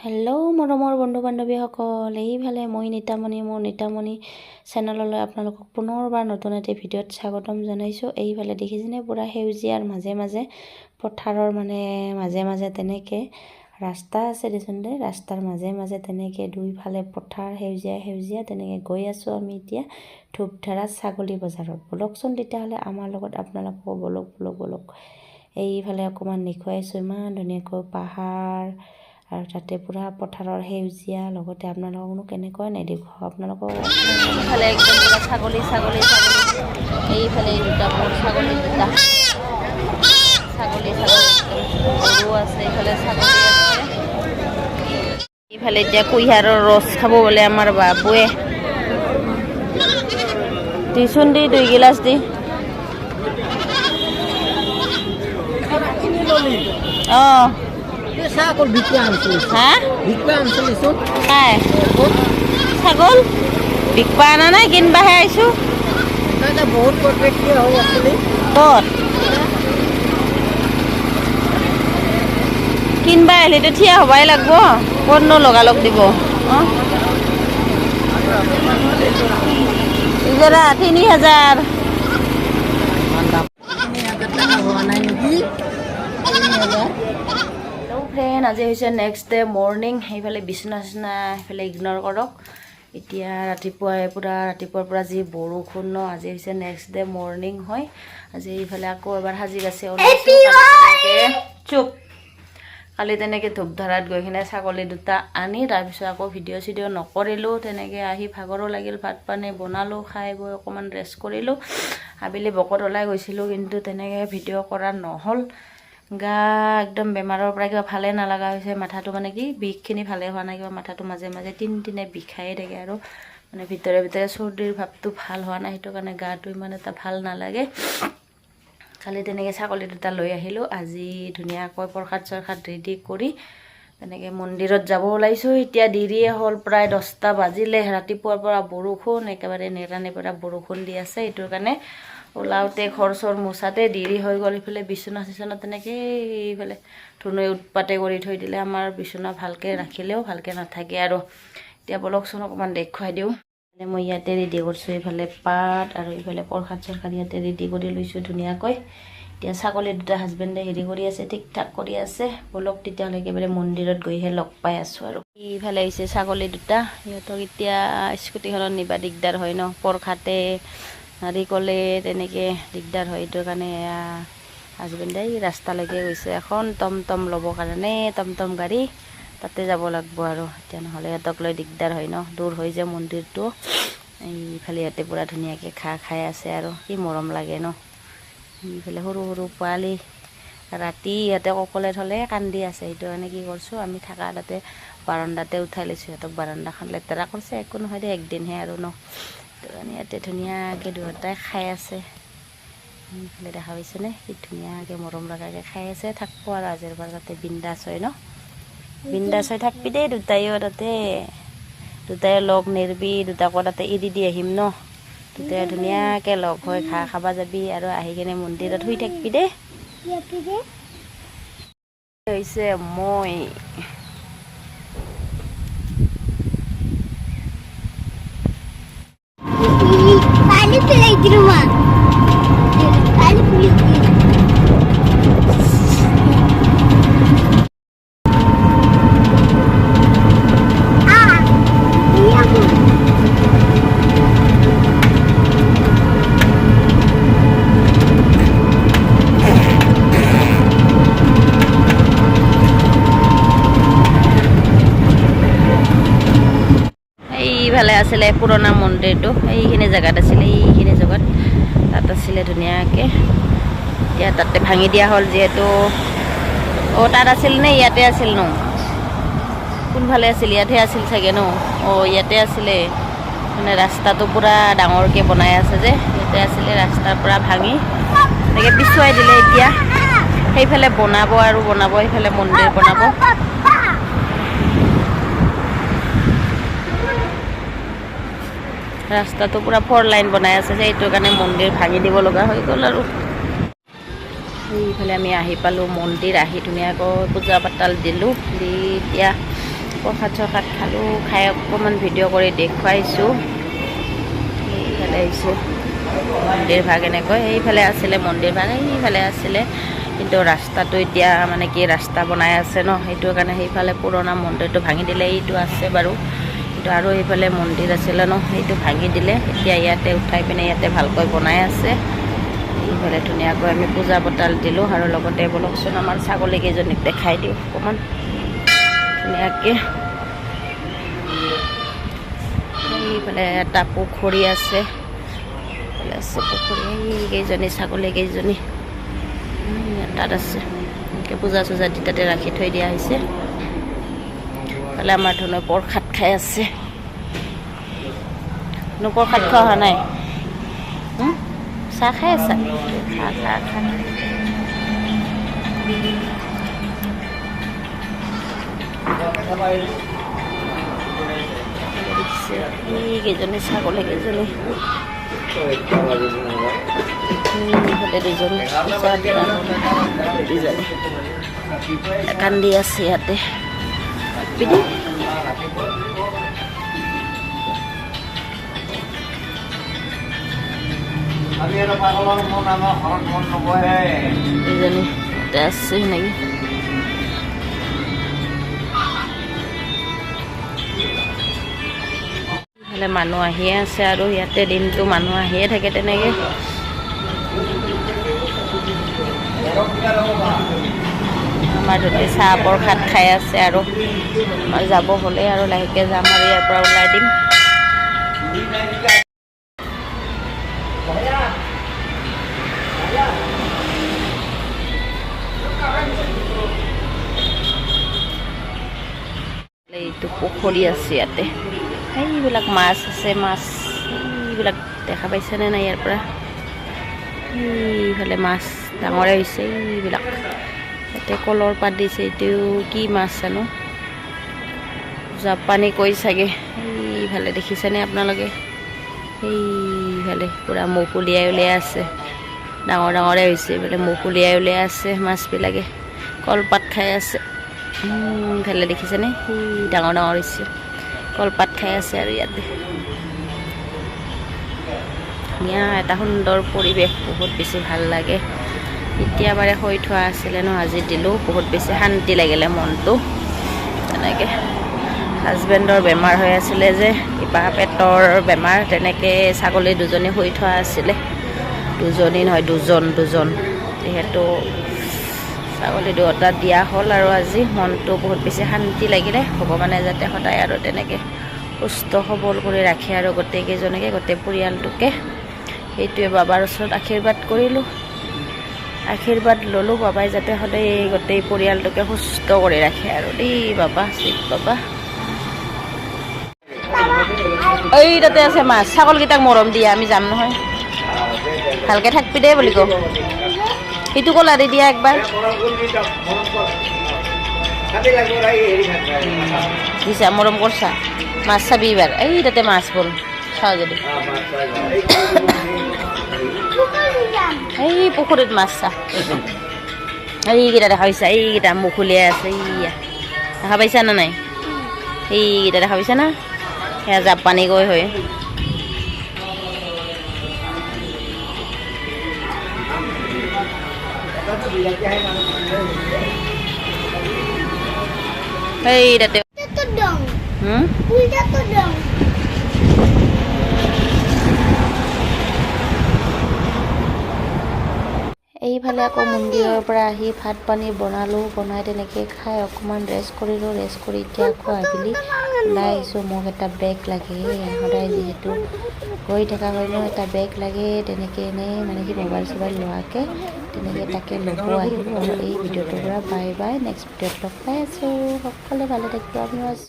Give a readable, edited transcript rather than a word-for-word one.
Hello' মৰমৰ বন্ধু বান্ধৱীসকল, এইফালে মই নীতামণি মোৰ নীতামণি চেনেললৈ আপোনালোকক পুনৰবাৰ নতুন এটা ভিডিঅ'ত স্বাগতম জনাইছোঁ। এইফালে দেখিছেনে পুৰা সেউজীয়াৰ মাজে মাজে পথাৰৰ মাজে মাজে তেনেকৈ ৰাস্তা আছে দেচোন দে, ৰাস্তাৰ মাজে মাজে তেনেকৈ দুইফালে পথাৰ সেউজীয়া সেউজীয়া তেনেকৈ গৈ আছোঁ আমি এতিয়া ধূপধাৰা ছাগলী বজাৰত। বলকচোন তেতিয়াহ'লে আমাৰ লগত আপোনালোকো বলক। এইফালে অকণমান দেখুৱাইছোঁ, ইমান ধুনীয়াকৈ পাহাৰ আৰু তাতে পুৰা পথাৰৰ সেউজীয়া, লগতে আপোনালোককনো কেনেকৈ নেদেখুৱাওঁ আপোনালোকক। এইফালে একদম পুৰা ছাগলী এইফালে দুটা মোৰ ছাগলী গৰু আছে, এইফালে ছাগলী আছে। এইফালে এতিয়া কুঁহিয়াৰৰ ৰস খাব বোলে আমাৰ বাবুৱে। দিচোন দি 2 গিলাচ দি। অঁ ছাগল বিকবা আনছিলো। হা বিকবা আনছিলো। কাই ছাগল বিকবা আনা নাই, কিনবাহে আহিছোঁ। বহুত প্ৰত্যেক্ৰিয়া হৈ আছিলে। ক'ত কিনবা আহিলেতো থিয়া হ'বাই লাগব, ক'তনো লগালগ দিব। অঁ ইজৰা 3000 হোৱা নাই নেকি? ফ্ৰেণ্ড, আজি হৈছে নেক্সট ডে মৰ্ণিং। সেইফালে বিচনা সেইফালে ইগন'ৰ কৰক। এতিয়া ৰাতিপুৱাৰ পৰা যি বৰষুণ ন, আজি হৈছে নেক্সট ডে মৰ্ণিং হয়। আজি এইফালে আকৌ এবাৰ সাজি কাচি কালি তেনেকৈ ধূপধাৰাত গৈ কিনে ছাগলী দুটা আনি তাৰপিছত আকৌ ভিডিঅ' নকৰিলোঁ। তেনেকৈ আহি ভাগৰো লাগিল, ভাত পানী বনালোঁ, খাই বৈ অকণমান ৰেষ্ট কৰিলোঁ। আবেলি বকত ওলাই গৈছিলোঁ, কিন্তু তেনেকৈ ভিডিঅ' কৰা নহ'ল। গা একদম বেমাৰৰ পৰা কিবা ভালে নালাগা হৈছে। মাথাটো কি বিষখিনি ভালে হোৱা নাই, কিবা মাথাটো মাজে মাজে তিনে বিষায়ে থাকে আৰু ভিতৰে চৰ্দিৰ ভাৱটো ভাল হোৱা নাই, সেইটো কাৰণে গাটো ইমান এটা ভাল নালাগে। কালি তেনেকৈ ছাগলী দুটা লৈ আহিলোঁ। আজি ধুনীয়াকৈ প্ৰসাদ ৰেডি কৰি তেনেকৈ মন্দিৰত যাব ওলাইছোঁ। এতিয়া দেৰিয়ে হ'ল, প্ৰায় 10টা বাজিলে। ৰাতিপুৱাৰ পৰা বৰষুণ, একেবাৰে নেৰানেপেৰা পৰা বৰষুণ দি আছে। এইটোৰ কাৰণে ওলাওঁতে ঘৰ চৰ মোচাতে দেৰি হৈ গ'ল। ইফালে বিচনা তেনেকৈ এইফালে ধুনুৱে উৎপাতে কৰি থৈ দিলে। আমাৰ বিচনা ভালকৈ ৰাখিলেও ভালকৈ নাথাকে আৰু। এতিয়া বলকচোন অকণমান দেখুৱাই দিওঁ। মই ইয়াতে ৰেডি কৰিছোঁ, এইফালে পাত আৰু এইফালে প্ৰসাদ ইয়াতে ৰেডি কৰি লৈছোঁ ধুনীয়াকৈ। এতিয়া ছাগলী দুটা হাজবেণ্ডে হেৰি কৰি আছে, ঠিক ঠাক কৰি আছে। বলক তেতিয়াহ'লে একেবাৰে মন্দিৰত গৈহে লগ পাই আছোঁ আৰু। এইফালে হৈছে ছাগলী দুটা, সিহঁতক এতিয়া স্কুটিখনত নিবা দিগদাৰ হয় ন, প্ৰসাদে নাৰিকলে তেনেকৈ দিগদাৰ হয়। এইটোৰ কাৰণে হাজবেণ্ডে ৰাস্তালৈকে গৈছে এখন টমটম ল'বৰ কাৰণে, টমটম গাড়ী তাতে যাব লাগব আৰু। এতিয়া নহ'লে সিহঁতক লৈ দিগদাৰ হয় ন, দূৰ হৈ যায় মন্দিৰটো। এইফালে ইয়াতে পূৰা ধুনীয়াকৈ খাই আছে আৰু কি মৰম লাগে ন। এইফালে সৰু পোৱালি ৰাতি সিহঁতে অকলে থ'লে কান্দি আছে। সেইটো কাৰণে কি কৰিছোঁ, আমি থাকা তাতে বাৰাণ্ডাতে উঠাই লৈছোঁ। সিহঁতক বাৰাণ্ডাখন লেতেৰা কৰিছে, একো নহয় দে, একদিনহে আৰু ন। সেইটো কাৰণে ইয়াতে ধুনীয়াকৈ দুয়োটাই খাই আছে। এইফালে দেখা পাইছেনে, কি ধুনীয়াকৈ মৰম লগাকৈ খাই আছে। থাকব আৰু আজিৰ পৰা তাতে বিন্দাছ হয় ন, বিন্দাছ হৈ থাকবি দেই দুটাইও। তাতে দুটাই লগ নেৰবি, দুটাকো তাতে এৰি দি আহিম ন। দুটাই ধুনীয়াকৈ লগ হৈ ঘাঁহ খাব যাবি আৰু আহি কিনে মন্দিৰত শুই থাকবি দেই। হৈছে মই এইফালে আছিলে পুৰণা মন্দিৰটো, এইখিনি জেগাত আছিলে, এইখিনি জেগাত তাত আছিলে ধুনীয়াকৈ। এতিয়া তাতে ভাঙি দিয়া হ'ল যিহেতু। তাত আছিল নে ইয়াতে আছিল ন, কোনফালে আছিল? ইয়াতহে আছিল চাগে ন। ইয়াতে আছিলে, ৰাস্তাটো পূৰা ডাঙৰকৈ বনাই আছে যে, ইয়াতে আছিলে। ৰাস্তাৰ পৰা ভাঙি এনেকৈ পিছুৱাই দিলে। এতিয়া সেইফালে বনাব, সেইফালে মন্দিৰ বনাব। ৰাস্তাটো পূৰা 4 লাইন বনাই আছে যে, এইটোৰ কাৰণে মন্দিৰ ভাঙি দিব লগা হৈ গ'ল আৰু। এইফালে আমি আহি পালোঁ মন্দিৰ, আহি ধুনীয়াকৈ পূজা পাতাল দিলোঁ। দি এতিয়া প্ৰসাদ চসাদ খালোঁ, খাই অকণমান ভিডিঅ' কৰি দেখুৱাইছোঁ। এইফালে আহিছোঁ মন্দিৰ ভাগ, এনেকৈ এইফালে আছিলে মন্দিৰ ভাগ, এইফালে আছিলে, কিন্তু ৰাস্তাটো এতিয়া মানে কি ৰাস্তা বনাই আছে ন, সেইটো কাৰণে সেইফালে পুৰণা মন্দিৰটো ভাঙি দিলে। এইটো আছে বাৰু, কিন্তু আৰু এইফালে মন্দিৰ আছিলে ন, সেইটো ভাঙি দিলে। এতিয়া ইয়াতে উঠাই পিনে ইয়াতে ভালকৈ বনাই আছে। এইফালে ধুনীয়াকৈ আমি পূজা পতাল দিলোঁ, আৰু লগতে বলকচোন আমাৰ ছাগলীকেইজনীক দেখাই দিওঁ অকণমান ধুনীয়াকৈ। এইফালে এটা পুখুৰী আছে, আছে পুখুৰী, এইকেইজনী ছাগলীকেইজনী তাত আছে। এনেকৈ পূজা চূজা দি তাতে ৰাখি থৈ দিয়া হৈছে। এইফালে আমাৰ ধৰণে প্ৰসাদ খাই আছে। প্ৰসাদ খোৱা হোৱা নাই? চাহ খাই আছা? চাহ খাই কেইজনী ছাগলীকেইজনী, কান্দি আছে ইয়াতে। আছে নাকি ইফালে মানুহ আহিয়ে আছে, আৰু ইয়াতে দিনটো মানুহ আহিয়ে থাকে তেনেকৈ। আমাৰ ধুতি চাহ প্ৰসাদ খাই আছে, আৰু আমাৰ যাব হ'লে আৰু লাহেকৈ যাম আৰু ইয়াৰ পৰা ওলাই দিম। এইটো পুখুৰী আছে ইয়াতে, এইবিলাক মাছ আছে, মাছ এইবিলাক দেখা পাইছেনে নাই? ইয়াৰ পৰা এইফালে মাছ ডাঙৰে হৈছে, এইবিলাক ইয়াতে কলৰ পাত দিছে। এইটো কি মাছ জানো, জাপানী কৈ চাগে। এইফালে দেখিছেনে আপোনালোকে? এইফালে পূৰা মুখ উলিয়াই আছে, ডাঙৰ ডাঙৰে হৈছে। এইফালে মুখ উলিয়াই আছে মাছবিলাকে, কলপাত খাই আছে। এইফালে দেখিছেনে? ডাঙৰ ডাঙৰ হৈছে, কলপাত খাই আছে। আৰু ইয়াতে ধুনীয়া এটা সুন্দৰ পৰিৱেশ, বহুত বেছি ভাল লাগে। এতিয়া বাৰে হৈ থোৱা আছিলে ন, আজি দিলোঁ, বহুত বেছি শান্তি লাগিলে মনটো। তেনেকৈ হাজবেণ্ডৰ বেমাৰ হৈ আছিলে যে, কিবা পেটৰ বেমাৰ, তেনেকৈ ছাগলী দুজনী হৈ থোৱা আছিলে। দুজনী নহয়, দুজন। যিহেতু ছাগলী দুটা দিয়া হ'ল, আৰু আজি মনটো বহুত বেছি শান্তি লাগিলে। ভগৱানে যাতে সদায় আৰু তেনেকৈ সুস্থ সবল কৰি ৰাখে, আৰু গোটেইকেইজনকে, গোটেই পৰিয়ালটোকে। সেইটোৱে বাবাৰ ওচৰত আশীৰ্বাদ কৰিলোঁ, আশীৰ্বাদ ল'লোঁ। বাবাই যাতে সদায় গোটেই পৰিয়ালটোকে সুস্থ কৰি ৰাখে আৰু দেই বাবা, শিৱ বাবা। এই তাতে আছে মাছ, ছাগলকেইটাক মৰম দিয়া, আমি যাম নহয়, ভালকৈ থাকবি দেই বুলি কওঁ। সেইটো কলা দি দিয়া একবাৰ দিছা, মৰম কৰছা। মাছ চাবি এইবাৰ, এই তাতে মাছ বল চাওঁ যদি। এই পুখুৰীত মাছ চা, এইকেইটা দেখা পাইছা? এইকেইটা মুখ উলিয়াই আছে, এইয়া দেখা পাইছা নে নাই? এইকেইটা দেখা পাইছা না? সেয়া জাপানী কৈ হয়। এই তাতে এইফালে আকৌ মন্দিৰৰ পৰা আহি ভাত পানী বনালোঁ, বনাই তেনেকৈ খাই অকণমান ৰেষ্ট কৰিলোঁ। ৰেষ্ট কৰি এতিয়া আকৌ আবেলি ওলাই আহিছোঁ। মোক এটা বেগ লাগে, সদায় যিহেতু গৈ থকা হয় ন, এটা বেগ লাগে। তেনেকৈ এনেই মানে কি মোবাইল চোবাইল লোৱাকৈ তেনেকৈ তাকে ল'ব আহিলোঁ। আৰু এই ভিডিঅ'টোৰ পৰা বাই বাই, নেক্সট ভিডিঅ'ত লগ পাই আছোঁ। সকলোৱে ভালে থাকিব, আমিও আছোঁ।